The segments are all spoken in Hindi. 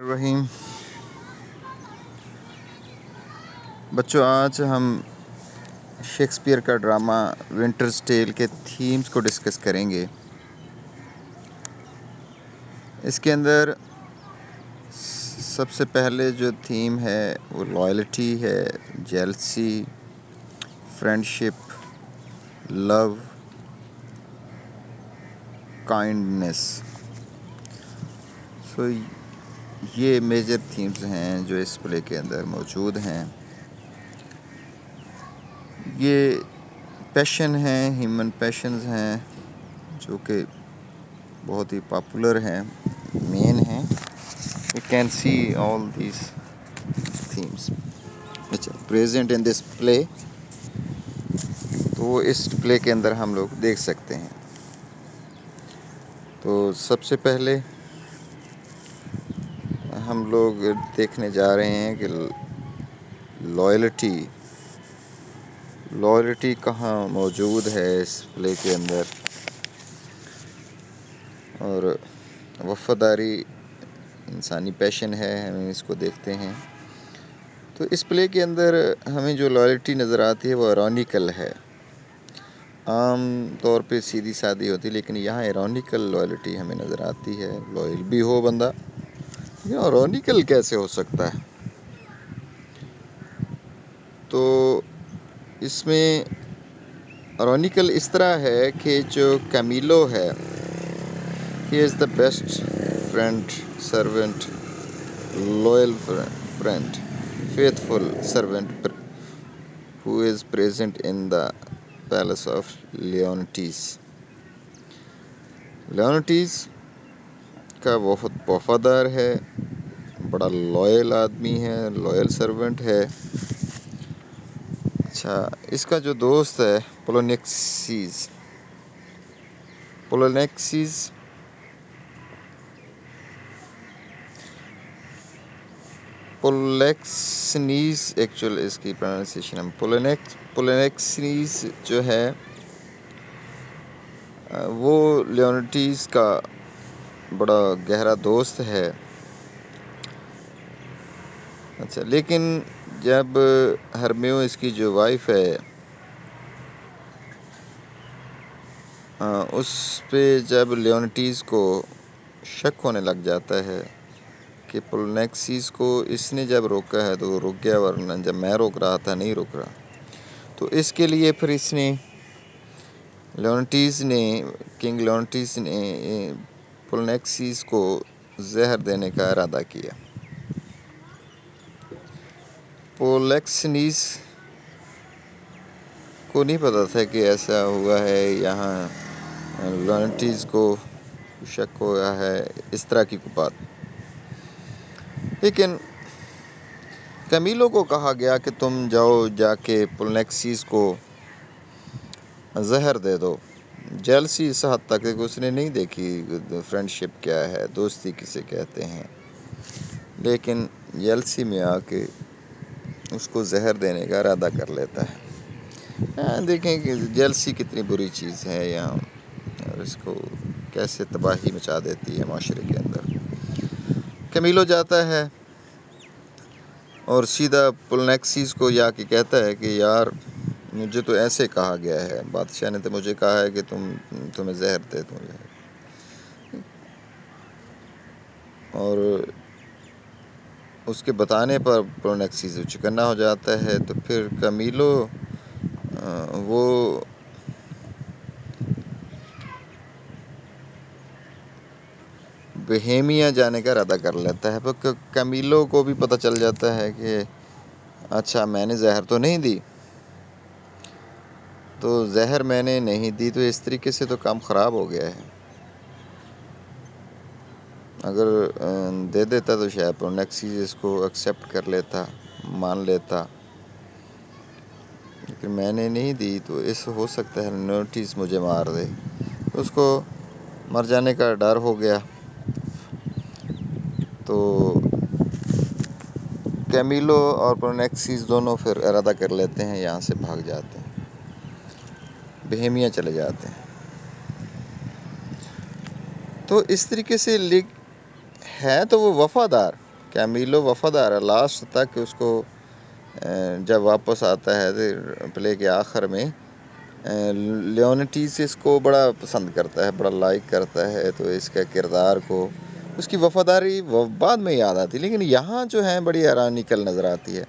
रहीम। बच्चों, आज हम शेक्सपियर का ड्रामा विंटर्स टेल के थीम्स को डिस्कस करेंगे। इसके अंदर सबसे पहले जो थीम है वो लॉयल्टी है, जेलसी, फ्रेंडशिप, लव, काइंडनेस। सो ये मेजर थीम्स हैं जो इस प्ले के अंदर मौजूद हैं। ये पैशन हैं, ह्यूमन पैशंस हैं जो कि बहुत ही पॉपुलर हैं, मेन हैं। You can see all these themes which are present in this play। तो इस प्ले के अंदर हम लोग देख सकते हैं। तो सबसे पहले हम लोग देखने जा रहे हैं कि लॉयल्टी कहाँ मौजूद है इस प्ले के अंदर, और वफादारी इंसानी पैशन है, हम इसको देखते हैं। तो इस प्ले के अंदर हमें जो लॉयल्टी नज़र आती है वो इरोनिकल है। आम तौर पे सीधी सादी होती है, लेकिन यहाँ इरोनिकल लॉयल्टी हमें नज़र आती है। लॉयल भी हो बंदा, लेकिन इरोनिकल कैसे हो सकता है? तो इसमें इरोनिकल इस तरह है कि जो कैमिलो है, he is the best friend, servant, loyal friend, faithful servant who is present in the palace of Leontes। Leontes का बहुत वफादार है, बड़ा लॉयल आदमी है, लॉयल सर्वेंट है। अच्छा, इसका जो दोस्त है पोलोनेक्सीज एक्चुअल इसकी प्रोनाउंसिएशन है पोलोनेक्सीज जो है वो लियोनिटीज का बड़ा गहरा दोस्त है। अच्छा, लेकिन जब हरम्यो इसकी जो वाइफ है उस पे जब लियोनिटीज को शक होने लग जाता है कि पोलोनेक्सीज को इसने जब रोका है तो वो रुक गया, वरना जब मैं रोक रहा था नहीं रुक रहा। तो इसके लिए फिर इसने किंग लियोनिटीज ने पोलोनेक्सीज को जहर देने का इरादा किया। पोलोनेक्सीज को नहीं पता था कि ऐसा हुआ है, यहाँ लियोनिटीज को शक हो गया है, इस तरह की बात। लेकिन कैमिलो को कहा गया कि तुम जाओ, जाके पोलोनेक्सीज को जहर दे दो। जेलसी इस हद तक कि उसने नहीं देखी फ्रेंडशिप क्या है, दोस्ती किसे कहते हैं, लेकिन जेलसी में आके उसको जहर देने का इरादा कर लेता है। देखें कि जेलसी कितनी बुरी चीज़ है यहाँ, और इसको कैसे तबाही मचा देती है माशरे के अंदर। कैमिलो जाता है और सीधा पोलोनेक्सीज को जाके कहता है कि यार, मुझे तो ऐसे कहा गया है, बादशाह ने तो मुझे कहा है कि तुम्हें जहर दे दूँ। और उसके बताने पर पोलोनेक्सीज चौकन्ना हो जाता है। तो फिर कैमिलो वो बोहेमिया जाने का इरादा कर लेता है, पर कैमिलो को भी पता चल जाता है कि अच्छा, मैंने जहर तो नहीं दी, तो जहर मैंने नहीं दी, तो इस तरीके से तो काम ख़राब हो गया है। अगर दे देता तो शायद पोलोनेक्सीज इसको एक्सेप्ट कर लेता, मान लेता, लेकिन मैंने नहीं दी तो इस हो सकता है लियोनिटीज मुझे मार दे। तो उसको मर जाने का डर हो गया। तो कैमिलो और पोलोनेक्सीज दोनों फिर इरादा कर लेते हैं, यहाँ से भाग जाते हैं, बोहेमिया चले जाते हैं। तो इस तरीके से है तो वो वफादार, कैमिलो वफादार है लास्ट तक उसको। जब वापस आता है तो प्ले के आखिर में लियोनिटीस इसको बड़ा पसंद करता है, बड़ा लाइक करता है, तो इसका किरदार को, उसकी वफादारी बाद में याद आती है। लेकिन यहाँ जो है बड़ी हैरानिकल नज़र आती है।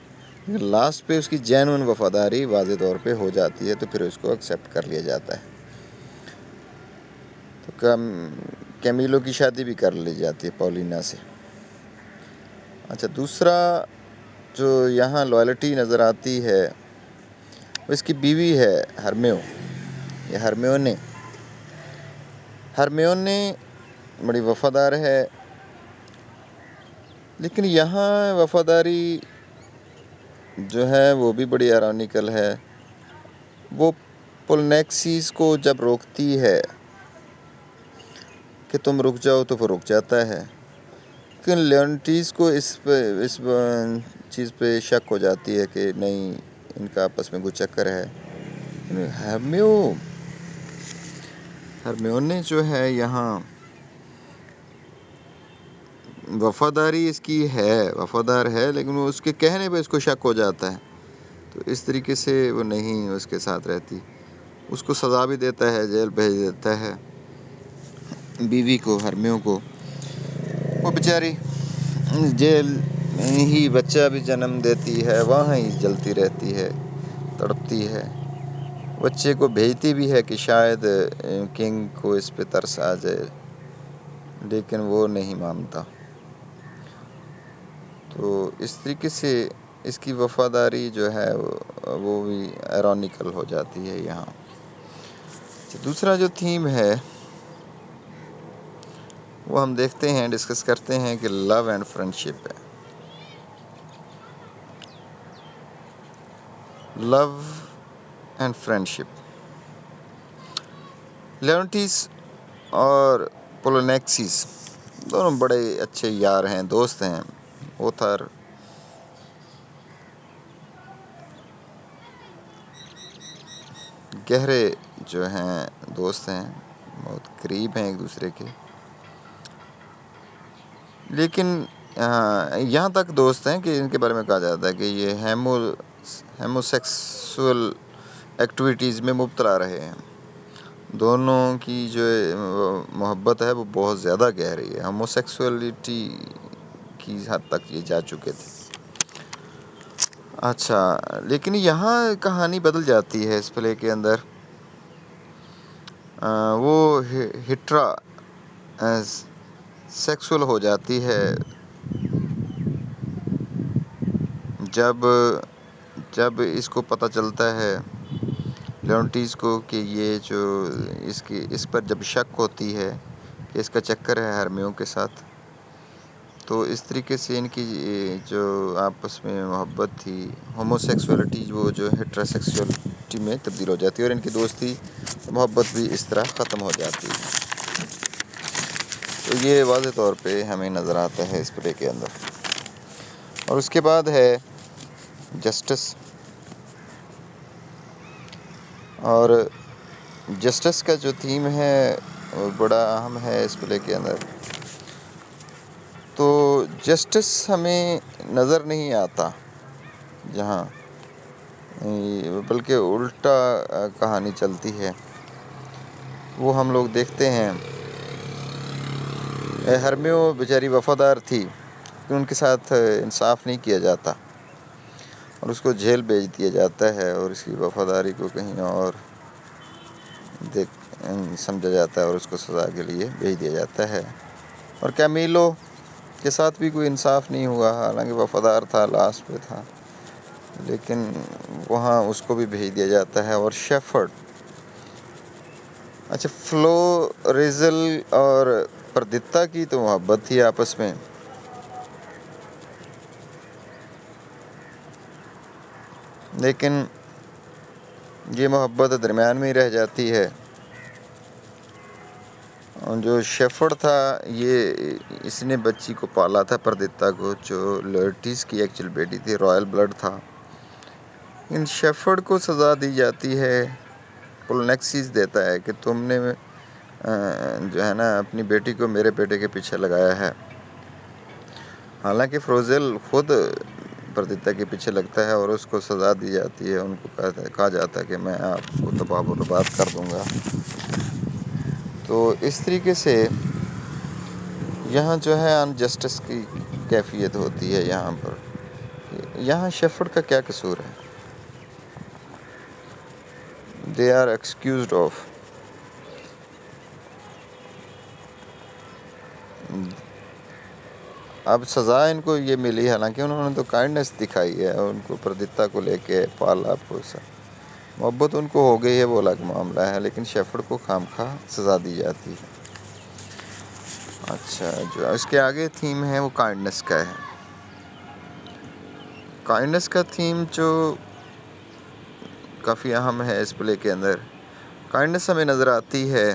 लास्ट पे उसकी जेन्युइन वफादारी वाज़े तौर पे हो जाती है, तो फिर उसको एक्सेप्ट कर लिया जाता है। तो कैमिलो की शादी भी कर ली जाती है पॉलिना से। अच्छा, दूसरा जो यहाँ लॉयल्टी नज़र आती है वो इसकी बीवी है हरम्यो, या हरम्योने बड़ी वफादार है। लेकिन यहाँ वफादारी जो है वो भी बड़ी आयरॉनिकल है। वो पोलिनेक्सिस को जब रोकती है कि तुम रुक जाओ, तो वो रुक जाता है। लेकिन लियोनिटीस को इस चीज़ पे शक हो जाती है कि नहीं, इनका आपस में कुछ चक्कर है। हरम्योने जो है यहाँ वफादारी इसकी है, वफादार है, लेकिन वो उसके कहने पे इसको शक हो जाता है, तो इस तरीके से वो नहीं उसके साथ रहती। उसको सज़ा भी देता है, जेल भेज देता है बीवी को, हरम्यो को। वो बेचारी जेल में ही बच्चा भी जन्म देती है, वहाँ ही जलती रहती है, तड़पती है। बच्चे को भेजती भी है कि शायद किंग को इस पे तरस आ जाए, लेकिन वो नहीं मानता। तो इस तरीके से इसकी वफादारी जो है वो भी आयरॉनिकल हो जाती है यहाँ। दूसरा जो थीम है वो हम देखते हैं, डिस्कस करते हैं कि लव एंड फ्रेंडशिप है। Love and friendship. लियोनिटीस और पोलिनेक्सिस दोनों बड़े अच्छे यार हैं, दोस्त हैं। ओथर गहरे जो हैं दोस्त हैं, बहुत करीब हैं एक दूसरे के। लेकिन यहाँ तक दोस्त हैं कि इनके बारे में कहा जाता है कि ये हेमोसेक्सुअल एक्टिविटीज़ में मुब्तला रहे हैं। दोनों की जो मोहब्बत है वो बहुत ज़्यादा गहरी है, होमोसेक्सुअलिटी की हद तक ये जा चुके थे। अच्छा, लेकिन यहाँ कहानी बदल जाती है इस प्ले के अंदर। वो हिट्रा सेक्सुअल हो जाती है जब इसको पता चलता है लियोनिटीस को कि ये जो इस पर जब शक होती है कि इसका चक्कर है हरम्यो के साथ, तो इस तरीके से इनकी जो आपस में मोहब्बत थी, होमोसेक्सुअलिटी वो जो हेट्रोसेक्सुअलिटी में तब्दील हो जाती है, और इनकी दोस्ती मोहब्बत भी इस तरह ख़त्म हो जाती है। तो ये वाज़े तौर पे हमें नज़र आता है इस प्ले के अंदर। और उसके बाद है जस्टिस। और जस्टिस का जो थीम है वो बड़ा अहम है इस प्ले के अंदर। तो जस्टिस हमें नज़र नहीं आता जहाँ, बल्कि उल्टा कहानी चलती है। वो हम लोग देखते हैं, हरम्यो बेचारी वफादार थी, लेकिन उनके साथ इंसाफ नहीं किया जाता और उसको जेल भेज दिया जाता है, और इसकी वफादारी को कहीं और समझा जाता है और उसको सज़ा के लिए भेज दिया जाता है। और कैमिलो के साथ भी कोई इंसाफ नहीं हुआ, हालांकि वफादार था, लास्ट पे था, लेकिन वहाँ उसको भी भेज दिया जाता है। और शेफर्ड, अच्छा, फ्लोरिज़ल और परदित्ता की तो मोहब्बत थी आपस में, लेकिन ये मोहब्बत दरमियान में ही रह जाती है। और जो शेफर्ड था, इसने बच्ची को पाला था, परदित्ता को, जो लियोनिटीस की एक्चुअल बेटी थी, रॉयल ब्लड था। इन शेफर्ड को सज़ा दी जाती है, पोलिनेक्सिस देता है कि तुमने जो है ना अपनी बेटी को मेरे बेटे के पीछे लगाया है। हालांकि फ्रोज़ेल खुद प्रदीप्ता के पीछे लगता है और उसको सज़ा दी जाती है। उनको कहा जाता है कि मैं आपको तबाह बर्बाद कर दूंगा। तो इस तरीके से यहाँ जो है अनजस्टिस की कैफियत होती है यहाँ पर। यहाँ शेफर्ड का क्या कसूर है? They are excused of. अब सज़ा इनको ये मिली, हालांकि उन्होंने तो काइंडनेस दिखाई है, उनको प्रदीप्ता को लेके पाला पोसा, मोहब्बत उनको हो गई है, वो अलग मामला है, लेकिन शेफर्ड को खामखा सज़ा दी जाती है। अच्छा, जो इसके आगे थीम है वो काइंडनेस का है। काइंडनेस का थीम जो काफ़ी अहम है इस प्ले के अंदर। काइंडनेस हमें नज़र आती है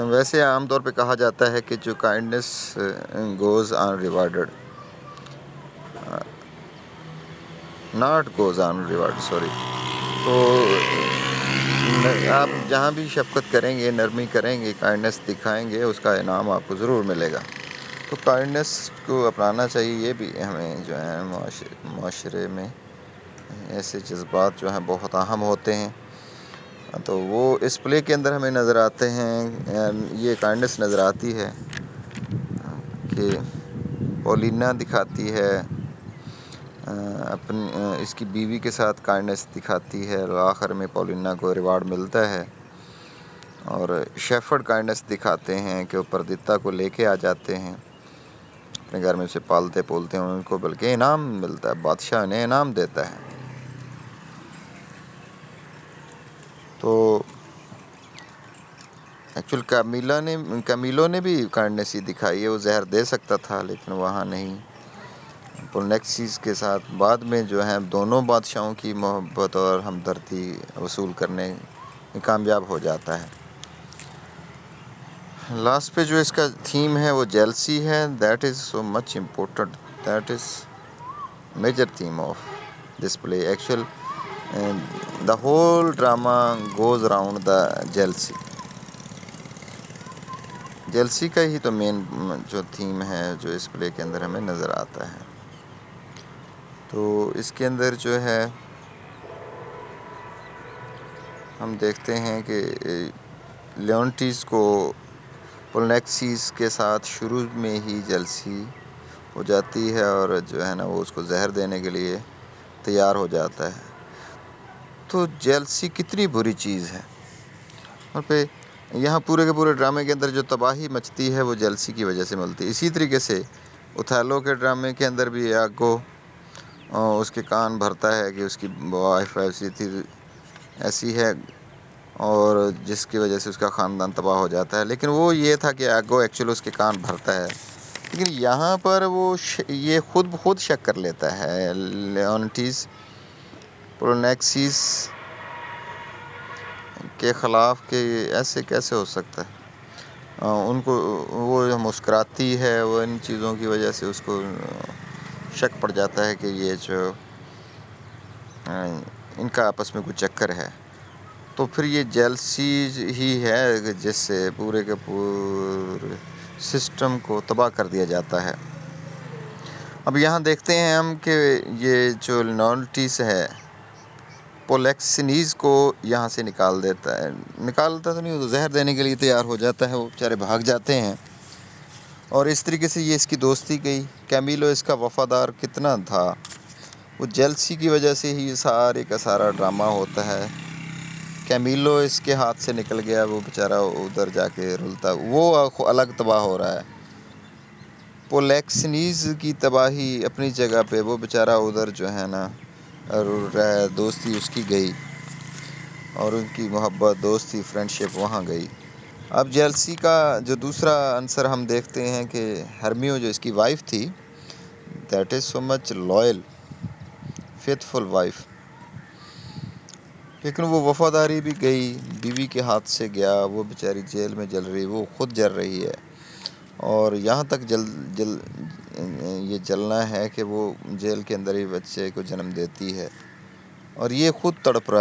वैसे आमतौर पे कहा जाता है कि जो kindness goes unrewarded, not goes unrewarded, sorry. तो आप जहाँ भी शफ़क़त करेंगे, नरमी करेंगे, काइंडनेस दिखाएंगे, उसका इनाम आपको ज़रूर मिलेगा। तो काइंडनेस को अपनाना चाहिए। ये भी हमें जो है माशरे में ऐसे जज्बात जो हैं बहुत अहम होते हैं। तो वो इस प्ले के अंदर हमें नज़र आते हैं। ये काइंडनेस नज़र आती है कि पॉलिना दिखाती है अपनी इसकी बीवी के साथ काइंडनेस दिखाती है और आखिर में पॉलिना को रिवार्ड मिलता है। और शेफर्ड काइंडनेस दिखाते हैं कि वो प्रदीप्ता को लेके आ जाते हैं अपने घर में, उसे पालते पोलते हैं उनको, बल्कि इनाम मिलता है, बादशाह ने इनाम देता है। तो एक्चुअल कैमिलो ने भी काइंडनेस ही दिखाई है। वो जहर दे सकता था लेकिन वहाँ नहीं। पोलनेक्सिस के साथ बाद में जो है दोनों बादशाहों की मोहब्बत और हमदर्दी वसूल करने में कामयाब हो जाता है। लास्ट पे जो इसका थीम है वो जेलसी है। That is so much important, that is major theme of this play. Actual the whole drama goes around the jealousy. Jealousy का ही तो मेन जो थीम है जो इस प्ले के अंदर हमें नज़र आता है। तो इसके अंदर जो है हम देखते हैं कि लियोन्टिस को पोलनेक्सिस के साथ शुरू में ही जेलसी हो जाती है और जो है ना वो उसको जहर देने के लिए तैयार हो जाता है। तो जेलसी कितनी बुरी चीज़ है। और पे यहाँ पूरे के पूरे ड्रामे के अंदर जो तबाही मचती है वो जेलसी की वजह से मिलती है। इसी तरीके से ओथेलो के ड्रामे के अंदर भी यागो उसके कान भरता है कि उसकी वाइफ ऐसी है और जिसकी वजह से उसका ख़ानदान तबाह हो जाता है। लेकिन वो ये था कि यागो एक्चुअली उसके कान भरता है, लेकिन यहाँ पर वो ये खुद शक कर लेता है। लियोन्टिस पोलनेक्सिस के ख़िलाफ़ कि ऐसे कैसे हो सकता है। उनको वो मुस्कुराती है, वो इन चीज़ों की वजह से उसको शक पड़ जाता है कि ये जो इनका आपस में कुछ चक्कर है। तो फिर ये जेलसी ही है जिससे पूरे के पूरे सिस्टम को तबाह कर दिया जाता है। अब यहाँ देखते हैं हम कि ये जो लियोन्टिस है पोलनेक्सिस को यहाँ से निकालता तो नहीं, वो तो जहर देने के लिए तैयार हो जाता है, वो बेचारे भाग जाते हैं। और इस तरीके से ये इसकी दोस्ती गई। कैमिलो इसका वफ़ादार कितना था, वो जेलसी की वजह से ही सारे का सारा ड्रामा होता है। कैमिलो इसके हाथ से निकल गया, वो बेचारा उधर जाके रुलता, वो अलग तबाह हो रहा है। पोलनेक्सिस की तबाही अपनी जगह पे, वो बेचारा उधर जो है ना रुल रहा है, दोस्ती उसकी गई और उनकी मोहब्बत, दोस्ती, फ्रेंडशिप वहाँ गई। अब जेलसी का जो दूसरा आंसर हम देखते हैं कि हर्मियो जो इसकी वाइफ थी, that is so much loyal faithful wife, लेकिन वो वफ़ादारी भी गई, बीवी के हाथ से गया, वो बेचारी जेल में जल रही, वो खुद जल रही है। और यहाँ तक ये जलना है कि वो जेल के अंदर ही बच्चे को जन्म देती है और ये खुद तड़प रहा